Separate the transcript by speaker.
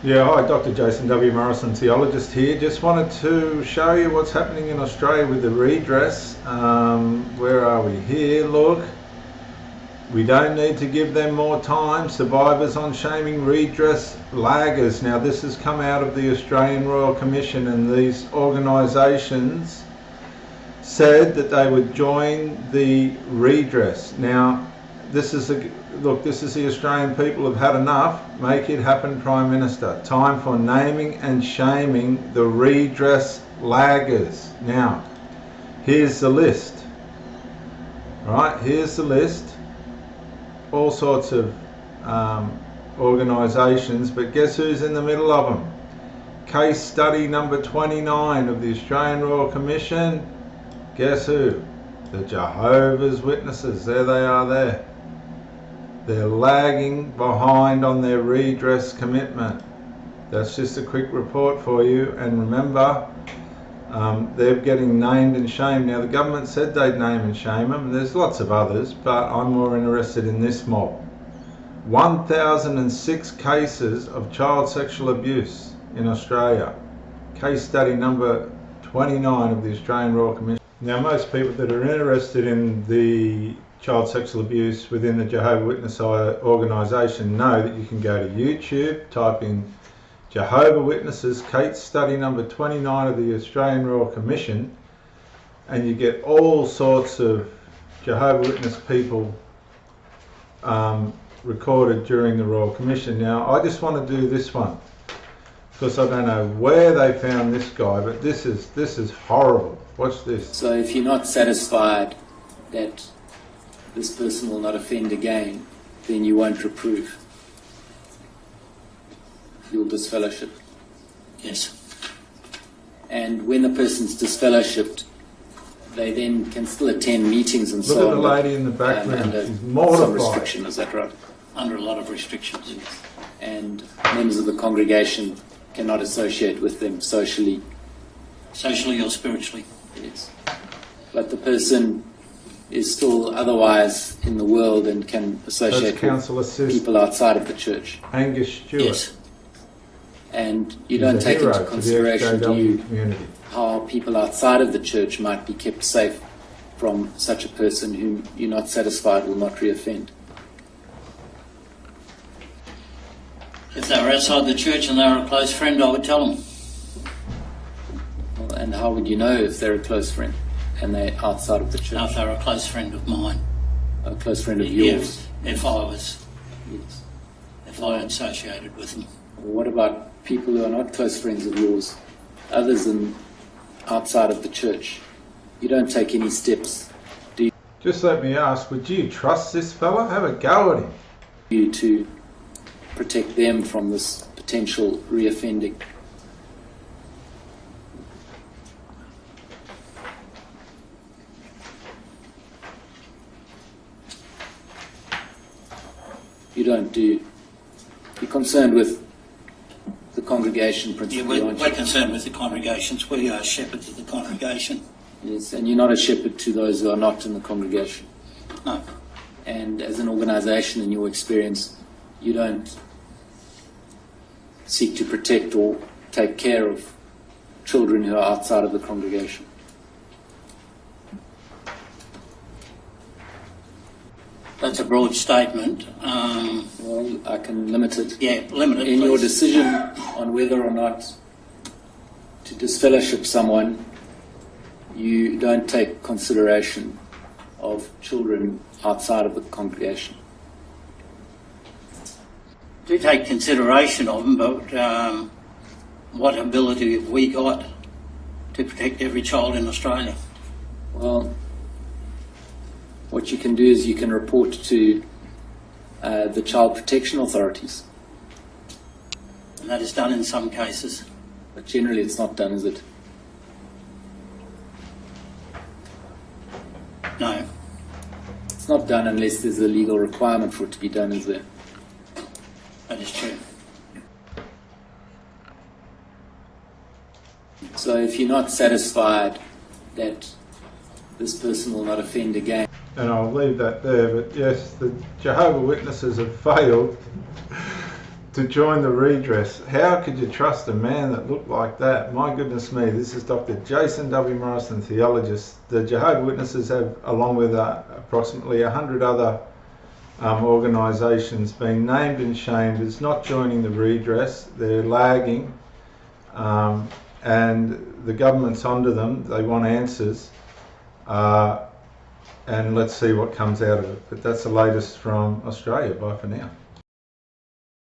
Speaker 1: Yeah, hi, Dr. Jason W. Morrison, theologist here. Just wanted to show you what's happening in Australia with the redress. Where are we here? Look, we don't need to give them more time. Survivors on shaming redress laggers. Now, this has come out of the Australian Royal Commission, and these organisations said that they would join the redress. Now, this is the Australian people have had enough. Make it happen, Prime Minister. Time for naming and shaming the redress laggers. Now, here's the list. Right, here's the list. All sorts of organisations, but guess who's in the middle of them? Case study number 29 of the Australian Royal Commission. Guess who? The Jehovah's Witnesses. There they are there. They're lagging behind on their redress commitment. That's just a quick report for you. And remember, they're getting named and shamed. Now, the government said they'd name and shame them. There's lots of others, but I'm more interested in this mob. 1,006 cases of child sexual abuse in Australia. Case study number 29 of the Australian Royal Commission. Now, most people that are interested in the child sexual abuse within the Jehovah's Witness organisation know that you can go to YouTube, type in Jehovah's Witnesses case study number 29 of the Australian Royal Commission, and you get all sorts of Jehovah's Witness people recorded during the Royal Commission. Now, I just want to do this one because I don't know where they found this guy, but this is horrible. Watch this.
Speaker 2: So if you're not satisfied that this person will not offend again, then you won't reprove. You'll disfellowship.
Speaker 3: Yes.
Speaker 2: And when the person's disfellowshipped, they then can still attend meetings and so on.
Speaker 1: Look at the lady in the background. She's
Speaker 2: Some
Speaker 1: mortified.
Speaker 2: restriction, is that right?
Speaker 3: Under a lot of restrictions.
Speaker 2: Yes. And members of the congregation cannot associate with them socially.
Speaker 3: Socially or spiritually.
Speaker 2: Yes. But the person is still otherwise in the world and can associate with people outside of the church.
Speaker 1: Angus Stewart.
Speaker 3: Yes.
Speaker 2: And you don't take into consideration, do you, how people outside of the church might be kept safe from such a person whom you're not satisfied will not reoffend.
Speaker 3: If they were outside the church and they were a close friend, I would tell them.
Speaker 2: Well, and how would you know if they're a close friend and they're outside of the church?
Speaker 3: Now, if they were a close friend of mine.
Speaker 2: A close friend of yours?
Speaker 3: If I was.
Speaker 2: Yes.
Speaker 3: If I associated with them.
Speaker 2: Well, what about people who are not close friends of yours, others than outside of the church? You don't take any steps, do you?
Speaker 1: Just let me ask, would you trust this fella? Have a go at him.
Speaker 2: You to protect them from this potential reoffending. You don't do. You're concerned with the congregation principally, aren't you?
Speaker 3: We're concerned with the congregations. We are shepherds of the congregation.
Speaker 2: Yes, and you're not a shepherd to those who are not in the congregation.
Speaker 3: No.
Speaker 2: And as an organisation, in your experience, you don't seek to protect or take care of children who are outside of the congregation.
Speaker 3: That's a broad statement.
Speaker 2: Well, I can limit it.
Speaker 3: Yeah, limit it,
Speaker 2: In
Speaker 3: please.
Speaker 2: your decision on whether or not to disfellowship someone, you don't take consideration of children outside of the congregation.
Speaker 3: Do take consideration of them, but what ability have we got to protect every child in Australia?
Speaker 2: Well, what you can do is you can report to the child protection authorities.
Speaker 3: And that is done in some cases.
Speaker 2: But generally it's not done, is it?
Speaker 3: No.
Speaker 2: It's not done unless there's a legal requirement for it to be done, is there?
Speaker 3: That is true.
Speaker 2: So if you're not satisfied that this person will not offend again.
Speaker 1: And I'll leave that there, but yes, the Jehovah's Witnesses have failed to join the redress. How could you trust a man that looked like that? My goodness me, this is Dr. Jason W. Morrison, theologist. The Jehovah Witnesses have, along with approximately 100 other organisations, been named and shamed as not joining the redress. They're lagging, and the government's onto them. They want answers, and let's see what comes out of it. But that's the latest from Australia. Bye for now.